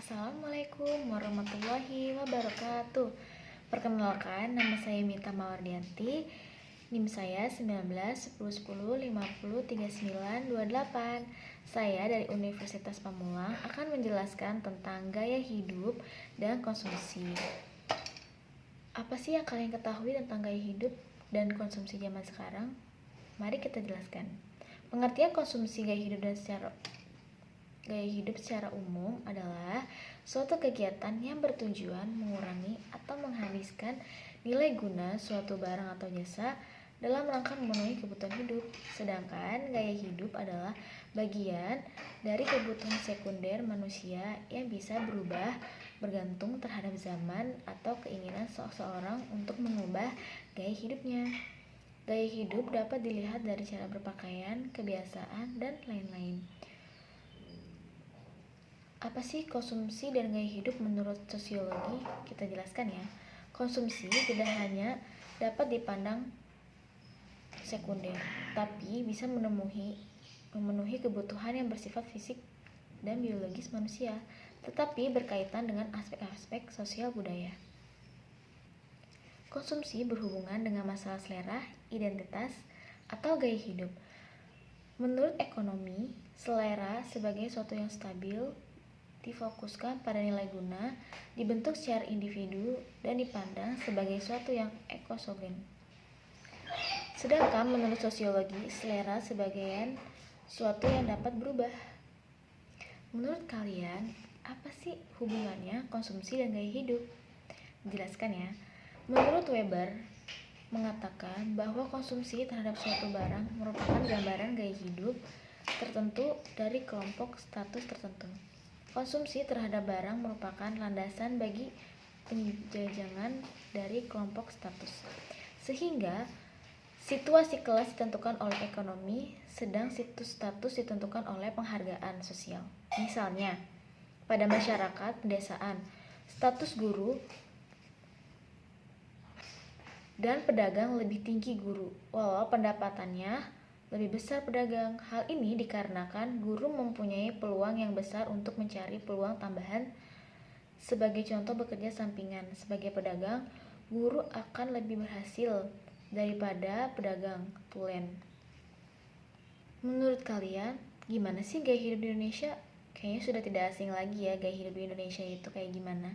Assalamualaikum warahmatullahi wabarakatuh. Perkenalkan, nama saya Mita Mawardianti. NIM saya 19 10 10 50 39 28. Saya dari Universitas Pamulang akan menjelaskan tentang gaya hidup dan konsumsi. Apa sih yang kalian ketahui tentang gaya hidup dan konsumsi zaman sekarang? Mari kita jelaskan. Pengertian konsumsi gaya hidup secara umum adalah suatu kegiatan yang bertujuan mengurangi atau menghabiskan nilai guna suatu barang atau jasa dalam rangka memenuhi kebutuhan hidup. Sedangkan gaya hidup adalah bagian dari kebutuhan sekunder manusia yang bisa berubah bergantung terhadap zaman atau keinginan seseorang untuk mengubah gaya hidupnya. Gaya hidup dapat dilihat dari cara berpakaian, kebiasaan, dan lain-lain. Apa sih konsumsi dan gaya hidup menurut sosiologi? Kita jelaskan ya. Konsumsi tidak hanya dapat dipandang sekunder, tapi bisa memenuhi kebutuhan yang bersifat fisik dan biologis manusia, tetapi berkaitan dengan aspek-aspek sosial budaya. Konsumsi berhubungan dengan masalah selera, identitas, atau gaya hidup. Menurut ekonomi, selera sebagai suatu yang stabil difokuskan pada nilai guna, dibentuk secara individu, dan dipandang sebagai suatu yang ekosogen. Sedangkan menurut sosiologi, selera sebagai suatu yang dapat berubah. Menurut kalian, apa sih hubungannya konsumsi dan gaya hidup? Jelaskan ya. Menurut Weber, mengatakan bahwa konsumsi terhadap suatu barang merupakan gambaran gaya hidup tertentu dari kelompok status tertentu. Konsumsi terhadap barang merupakan landasan bagi penjajangan dari kelompok status. Sehingga situasi kelas ditentukan oleh ekonomi, sedang status ditentukan oleh penghargaan sosial. Misalnya, pada masyarakat pedesaan, status guru dan pedagang lebih tinggi guru, walau pendapatannya lebih besar pedagang. Hal ini dikarenakan guru mempunyai peluang yang besar untuk mencari peluang tambahan. Sebagai contoh bekerja sampingan sebagai pedagang, guru akan lebih berhasil daripada pedagang tulen. Menurut kalian, gimana sih gaya hidup di Indonesia? Kayaknya sudah tidak asing lagi ya gaya hidup di Indonesia itu kayak gimana.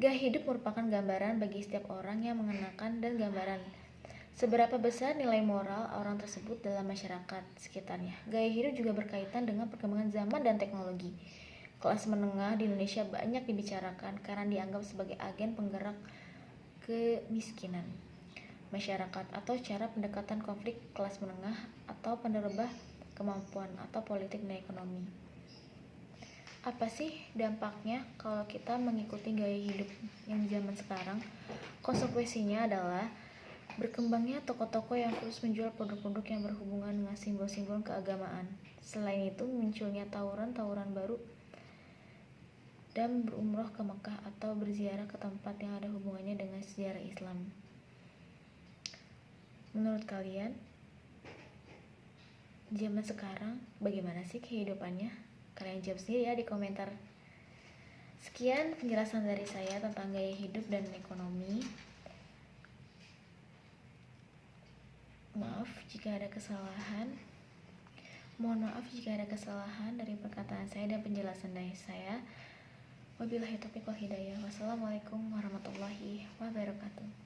Gaya hidup merupakan gambaran bagi setiap orang yang mengenakan dan gambaran seberapa besar nilai moral orang tersebut dalam masyarakat sekitarnya. Gaya hidup juga berkaitan dengan perkembangan zaman dan teknologi. Kelas menengah di Indonesia banyak dibicarakan karena dianggap sebagai agen penggerak kemiskinan masyarakat atau cara pendekatan konflik kelas menengah atau penerobah kemampuan atau politik dan ekonomi. Apa sih dampaknya kalau kita mengikuti gaya hidup yang zaman sekarang? Konsekuensinya adalah berkembangnya toko-toko yang terus menjual produk-produk yang berhubungan dengan simbol-simbol keagamaan. Selain itu, munculnya tawuran-tawuran baru dan berumroh ke Mekah atau berziarah ke tempat yang ada hubungannya dengan sejarah Islam. Menurut kalian, zaman sekarang bagaimana sih kehidupannya? Kalian jawab sendiri ya di komentar. Sekian penjelasan dari saya tentang gaya hidup dan ekonomi. Maaf jika ada kesalahan. Mohon maaf jika ada kesalahan dari perkataan saya dan penjelasan dari saya. Wabillahi taufiq wal hidayah. Wassalamualaikum warahmatullahi wabarakatuh.